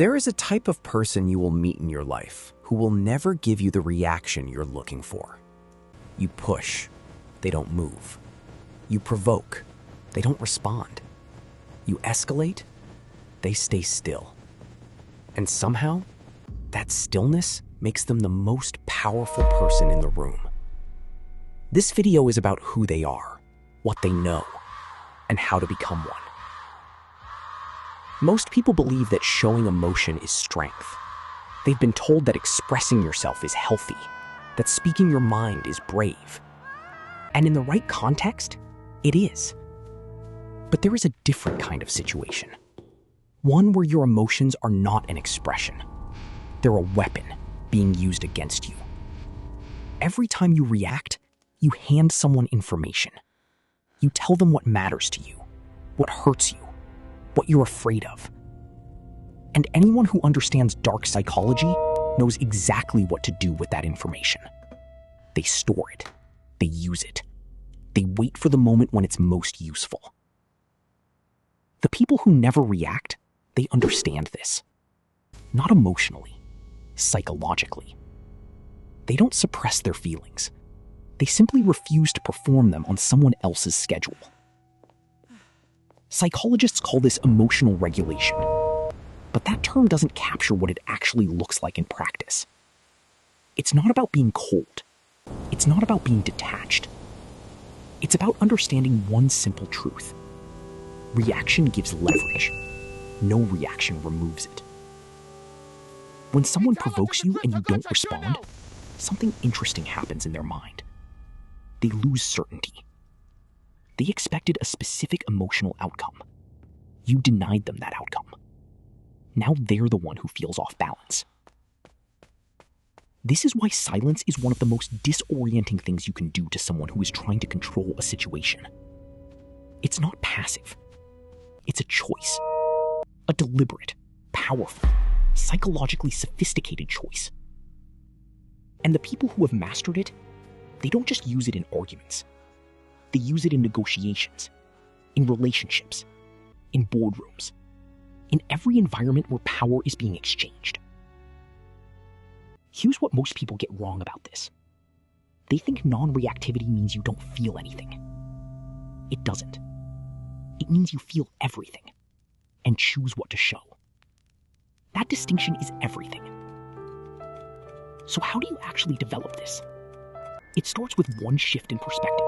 There is a type of person you will meet in your life who will never give you the reaction you're looking for. You push, they don't move. You provoke, they don't respond. You escalate, they stay still. And somehow, that stillness makes them the most powerful person in the room. This video is about who they are, what they know, and how to become one. Most people believe that showing emotion is strength. They've been told that expressing yourself is healthy, that speaking your mind is brave. And in the right context, it is. But there is a different kind of situation. One where your emotions are not an expression. They're a weapon being used against you. Every time you react, you hand someone information. You tell them what matters to you, what hurts you, what you're afraid of. And anyone who understands dark psychology knows exactly what to do with that information. They store it. They use it. They wait for the moment when it's most useful. The people who never react, they understand this. Not emotionally, psychologically. They don't suppress their feelings. They simply refuse to perform them on someone else's schedule. Psychologists call this emotional regulation, but that term doesn't capture what it actually looks like in practice. It's not about being cold. It's not about being detached. It's about understanding one simple truth. Reaction gives leverage. No reaction removes it. When someone provokes you and you don't respond, something interesting happens in their mind. They lose certainty. They expected a specific emotional outcome. You denied them that outcome. Now they're the one who feels off balance. This is why silence is one of the most disorienting things you can do to someone who is trying to control a situation. It's not passive. It's a choice. A deliberate, powerful, psychologically sophisticated choice. And the people who have mastered it, they don't just use it in arguments. They use it in negotiations, in relationships, in boardrooms, in every environment where power is being exchanged. Here's what most people get wrong about this. They think non-reactivity means you don't feel anything. It doesn't. It means you feel everything and choose what to show. That distinction is everything. So how do you actually develop this? It starts with one shift in perspective.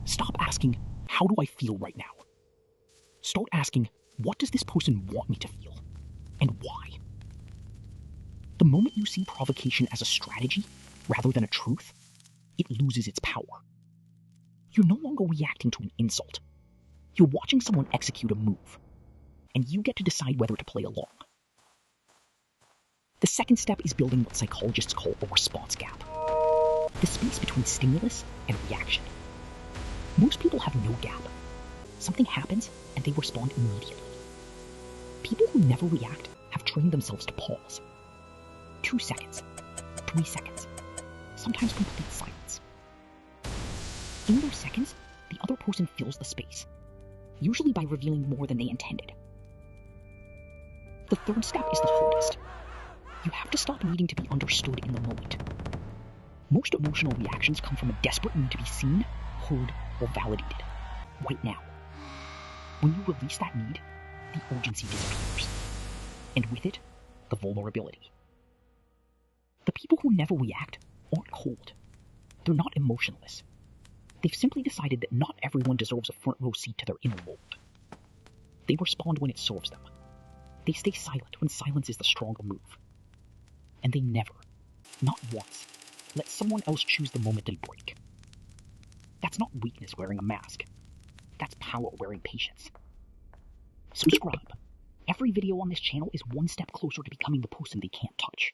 Stop asking, how do I feel right now? Start asking, what does this person want me to feel? And why? The moment you see provocation as a strategy rather than a truth, it loses its power. You're no longer reacting to an insult. You're watching someone execute a move, and you get to decide whether to play along. The second step is building what psychologists call a response gap. The space between stimulus and reaction. Most people have no gap. Something happens and they respond immediately. People who never react have trained themselves to pause. 2 seconds, 3 seconds, sometimes complete silence. In those seconds, the other person fills the space, usually by revealing more than they intended. The third step is the hardest. You have to stop needing to be understood in the moment. Most emotional reactions come from a desperate need to be seen, heard, or validated, right now. When you release that need, the urgency disappears. And with it, the vulnerability. The people who never react aren't cold. They're not emotionless. They've simply decided that not everyone deserves a front row seat to their inner world. They respond when it serves them. They stay silent when silence is the stronger move. And they never, not once, let someone else choose the moment they break. That's not weakness wearing a mask. That's power wearing patience. Subscribe. Every video on this channel is one step closer to becoming the person they can't touch.